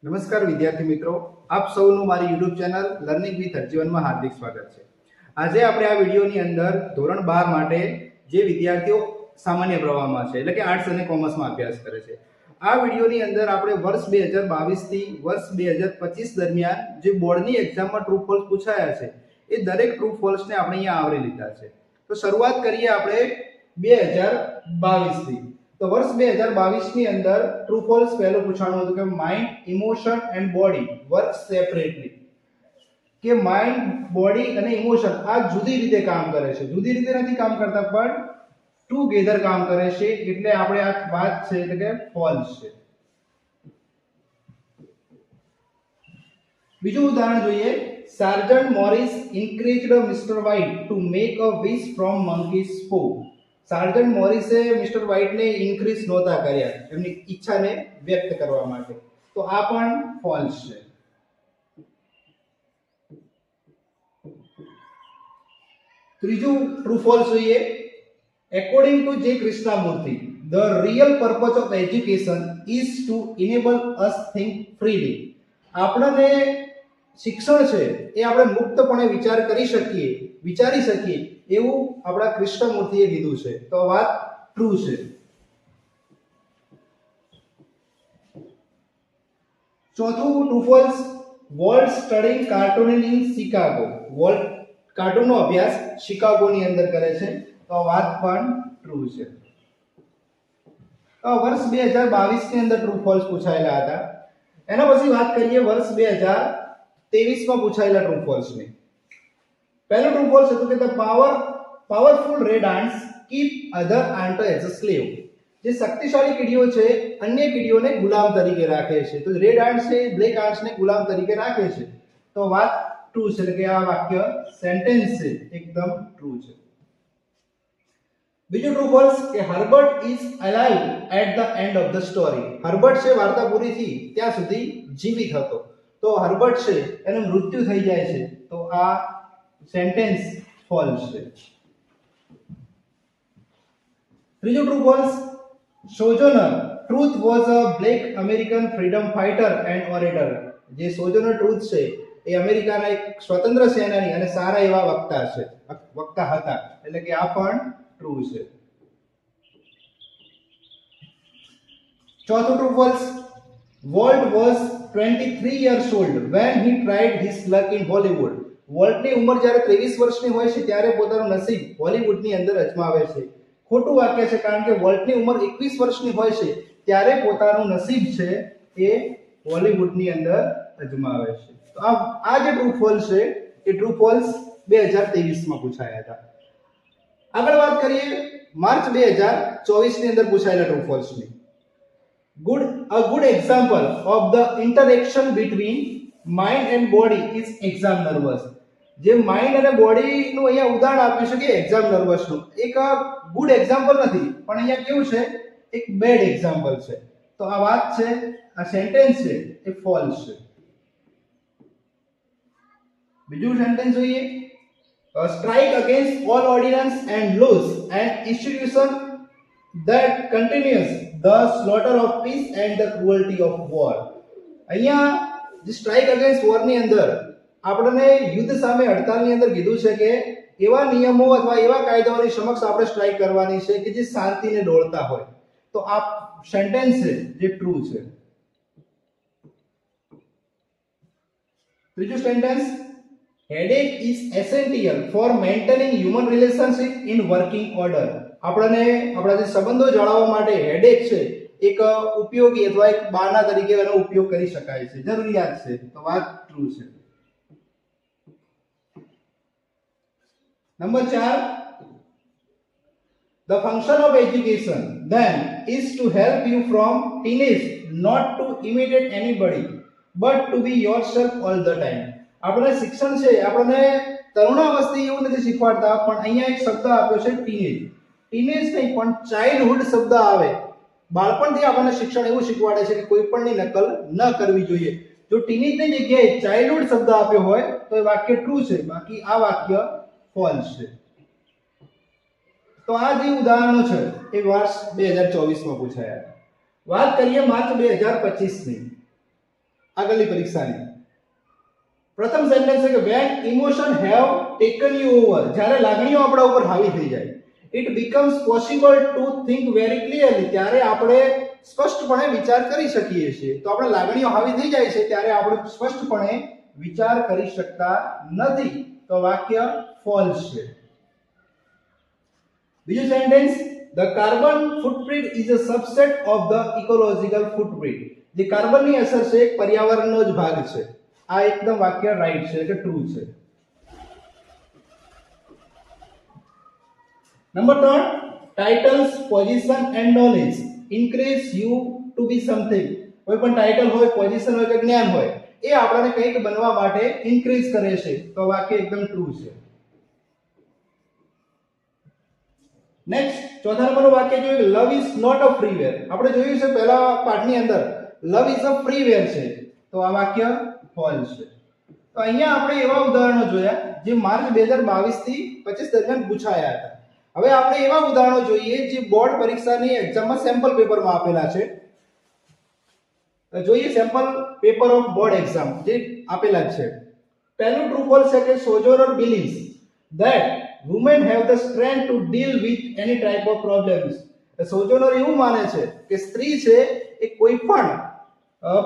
નમસ્કાર વિદ્યાર્થી મિત્રો, આપ સૌનું મારી યુટ્યુબ ચેનલ લર્નિંગ વિથ હરજીવનમાં હાર્દિક સ્વાગત છે। આજે આપણે આ વિડીયોની અંદર ધોરણ 12 માટે જે વિદ્યાર્થીઓ સામાન્ય પ્રવાહમાં છે એટલે કે આર્ટ્સ અને કોમર્સમાં અભ્યાસ કરે છે, આ વિડીયોની અંદર આપણે વર્ષ 2022 થી વર્ષ 2025 દરમિયાન જે બોર્ડની એક્ઝામમાં ટ્રુ ફોલ્સ પૂછાયા છે એ દરેક ટ્રુ ફોલ્સને આપણે અહીંયા આવરી લીધા છે। તો શરૂઆત કરીએ આપણે 2022 થી। तो वर्ष 2022 ની અંદર ट्रू फॉल्स પહેલું પૂછવાનું હતું કે mind emotion and body work separately, કે માઇન્ડ બોડી અને ઇમોશન આ જુદી રીતે કામ કરે છે, જુદી રીતે નથી કામ કરતા પણ ટુગેધર કામ કરે છે, એટલે આપણે આ વાત છે એટલે કે ફોલ્સ છે। બીજું ઉદાહરણ જોઈએ, sergeant Morris encouraged Mister White to make a wish from monkey's paw. Sergeant મોરિસે mister વ્હાઇટને increase નહોતા કર્યા એમની ઈચ્છાને વ્યક્ત કરવા માટે, તો આ પણ ફોલ્સ છે। ત્રીજું ટ્રુ ફોલ્સ જોઈએ, according to J Krishnamurti the real purpose of education is to enable us think freely. આપણને શિક્ષણ છે એ આપણે મુક્તપણે વિચાર કરી શકીએ, વિચારી શકીએ એવું આપણા કૃષ્ણમૂર્તિએ કીધું છે, તો આ વાત ટ્રુ છે। ચોથું true false, Walt studying cartoon in Chicago. Walt કાર્ટૂનનો અભ્યાસ શિકાગોની અંદર કરે છે, તો આ વાત પણ ટ્રુ છે। વર્ષ 2022 ની અંદર ટ્રુ ફોલ્સ પૂછાયેલા હતા, એના પછી વાત કરીએ વર્ષ 2023 માં પૂછાયેલા ટ્રુ ફોલ્સ ની। પહેલું ટ્રુ ફોલ્સ હતું કે the powerful red ants keep other ant as a slave. જે શક્તિશાળી કીડીઓ છે અન્ય કીડીઓને ગુલામ તરીકે રાખે છે, તો રેડ આન્ટ્સ છે બ્લેક આન્ટ્સને ગુલામ તરીકે રાખે છે, તો વાત ટ્રુ છે, એટલે કે આ વાક્ય સેન્ટેન્સ છે એકદમ ટ્રુ છે। બીજું ટ્રુ ફોલ્સ કે Herbert is alive at the end of the story. Herbert છે વાર્તા પૂરી થઈ ત્યાં સુધી જીવિત હતો, તો હર્બર્ટ છે એનું મૃત્યુ થઈ જાય છે, તો આ સેન્ટેન્સ ફોલ્સ છે। ત્રીજું true false, Sojourner Truth was a black American freedom fighter and orator. જે સોજોનર ટ્રુથ છે એ અમેરિકાના એક સ્વતંત્ર સેનાની અને સારા એવા વક્તા હતા, એટલે કે આ પણ ટ્રુ છે। ચોથું true false, volt was 23 years old when he tried his luck in Hollywood। વોલ્ટની ઉંમર જ્યારે 23 વર્ષની હોય છે ત્યારે પોતાનું નસીબ હોલિવૂડની અંદર અજમાવે છે। ખોટું વાક્ય છે, કારણ કે વોલ્ટની ઉંમર 21 વર્ષની હોય છે ત્યારે પોતાનું નસીબ છે એ હોલિવૂડની અંદર અજમાવે છે, તો આ જે ટ્રુ ફોલ્સ છે એ ટ્રુ ફોલ્સ 2023 માં પૂછાયા હતા। આગળ વાત કરીએ માર્ચ 2024 ની અંદર પૂછાયેલા ટ્રુ ફોલ્સ ની। A good example of the interaction between mind and body is exam nervous। જે માઇન્ડ અને બોડી નું અહીંયા ઉદાહરણ આપ્યું છે કે એક્ઝામ નર્વસ નું, એક ગુડ એક્ઝામ્પલ નથી પણ અહીંયા કેવું છે એક બેડ એક્ઝામ્પલ છે, તો આ વાત છે, આ સેન્ટેન્સ છે એ ફોલ્સ છે। બીજું સેન્ટેન્સ જોઈએ, strike against all ordinance and laws and institution that continues the slaughter of peace and the cruelty of war। અહીંયા જે સ્ટ્રાઇક અગેન્સ્ટ વોર ની અંદર આપણને યુદ્ધ સામે હડતાલની અંદર કીધું છે કે એવા નિયમો અથવા એવા કાયદાઓની સમક્ષ આપણે સ્ટ્રાઇક કરવાની છે કે જે શાંતિને ડોળતા હોય, તો આ સેન્ટેન્સ છે જે ટ્રુ છે। ત્રીજું sentence, headache is essential for maintaining human relationship in working order। આપણને આપણા જે સંબંધો જાળવવા માટે હેડેક છે એક ઉપયોગી અથવા એક બહાના તરીકે એનો ઉપયોગ કરી શકાય છે, જરૂરિયાત છે, તો વાત ટ્રુ છે। Number 4, the function of education then is to help you from teenage not to imitate anybody but to be yourself all the time। આપણે શિક્ષણ છે આપણને તરુણાવસ્થા એવું નથી શીખવાડતા, પણ અહીંયા એક શબ્દ આપ્યો છે ટીનેજ, ટીનેજ નહીં પણ ચાઇલ્ડહુડ શબ્દ આવે, બાળપણથી આપણને શિક્ષણ એવું શીખવાડે છે કે કોઈ પણની નકલ ન કરવી જોઈએ। જો ટીનેજની જગ્યાએ ચાઇલ્ડહુડ શબ્દ આપ્યો હોય તો એ વાક્ય ટ્રુ છે, બાકી આ વાક્ય ફોલ્સ છે। તો આ જે ઉદાહરણો છે એ વર્ષ 2024 માં પૂછાયા। વાત કરીએ માર્ચ 2025 ની। આગળની પરીક્ષાની. પ્રથમ સેન્ટેન્સ છે કે when emotion have taken you over, જ્યારે લાગણીઓ આપણા ઉપર હાવી થઈ જાય, it becomes possible to think very clearly, ત્યારે આપણે સ્પષ્ટપણે વિચાર કરી શકીએ છીએ. તો આપણે લાગણીઓ હાવી થઈ જાય છે ત્યારે આપણે સ્પષ્ટપણે વિચાર કરી શકતા નથી. તો વાક્ય ફોલ્સ છે. બીજું sentence, the carbon footprint is a subset of the ecological footprint, જે કાર્બનની અસર છે એક પર્યાવરણનો જ ભાગ છે. આ એકદમ વાક્ય રાઈટ છે કે ટ્રુ છે. Number 3, titles, position and knowledge increase you to be something. કોઈ પણ ટાઇટલ હોય, પોઝિશન હોય કે જ્ઞાન હોય, એ આપણને કંઈક બનવા માટે ઇન્ક્રીઝ કરે છે. તો વાક્ય એકદમ ટ્રુ છે. નેક્સ્ટ, ચોથા નંબરનું વાક્ય જોઈએ, લવ ઇઝ નોટ અ ફ્રીવેર. આપણે જોયું છે પહેલા પાઠની અંદર લવ ઇઝ અ ફ્રીવેર છે. તો આ વાક્ય ફોલ્સ છે. તો અહીંયા આપણે એવા ઉદાહરણો જોયા જે માર્ચ 2022 થી 25 દરમિયાન પૂછાયા હતા. હવે આપણે એવા ઉદાહરણો જોઈએ જે બોર્ડ પરીક્ષાની એક્ઝામમાં સેમ્પલ પેપરમાં આપેલા છે. જોઈએ sample paper of board exam જે આપેલા છે. પહેલું ટ્રુ ફોલ્સ છે કે Sojourner believes that women have the strength to deal with any type of problems. સોજોરર એવું માને છે કે સ્ત્રી છે એ કોઈ પણ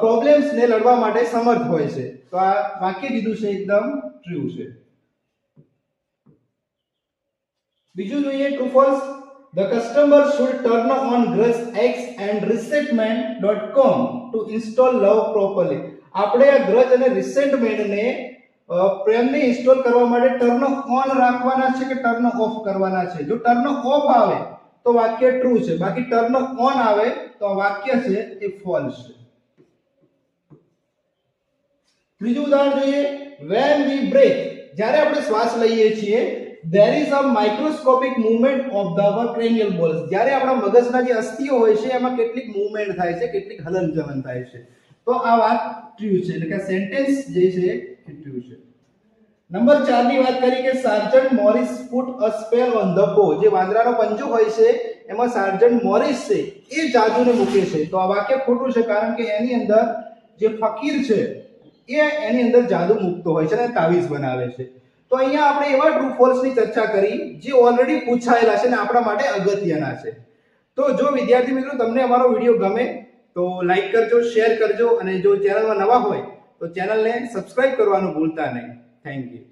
પ્રોબ્લેમ્સ ને લડવા માટે સમર્થ હોય છે. તો આ વાક્ય કીધું છે એકદમ ટ્રુ છે. બીજું જોઈએ true false, the customer should turn on grudge and resentment.com to install love properly. આપણે આ ગ્રજ અને રિસેન્ટમેન્ટ ને પ્રેમને ઇન્સ્ટોલ કરવા માટે ટર્ન ઓન રાખવાના છે કે ટર્ન ઓફ કરવાના છે. જો ટર્ન ઓફ આવે તો વાક્ય ટ્રુ છે, બાકી ટર્ન ઓન આવે તો આ વાક્ય છે એ ફોલ્સ છે. ત્રીજું ઉદાહરણ જોઈએ, when we breathe, જ્યારે આપણે શ્વાસ લઈએ છીએ, there is a microscopic movement of the cranial bones. જ્યારે આપણા મગજના જે અસ્થિઓ હોય છે એમાં કેટલીક મૂવમેન્ટ થાય છે, કેટલીક હલનચલન થાય છે. તો આ વાત ટ્રુ છે, એટલે કે સેન્ટેન્સ જે છે એ ટ્રુ છે. નંબર 4 ની વાત કરી કે sergeant Morris put a spell on the બો. જે વાંદરાનો પંજો હોય છે એમાં સાર્જન્ટ મોરિસ છે એ જાદુને મૂકે છે. તો આ વાક્ય ખોટું છે, કારણ કે એની અંદર જે ફકીર છે એ એની અંદર જાદુ મૂકતો હોય છે અને તાવીઝ બનાવે છે. તો અહીંયા આપણે એવા ટ્રુ ફોલ્સ ની ચર્ચા કરી જે ઓલરેડી પૂછાયેલા છે અને આપણા માટે અગત્યના છે. તો જો વિદ્યાર્થી મિત્રો તમને અમારો વિડીયો ગમે તો લાઈક કરજો, શેર કરજો, અને જો ચેનલમાં નવા હોય તો ચેનલને સબસ્ક્રાઇબ કરવાનું ભૂલતા નહીં. Thank you.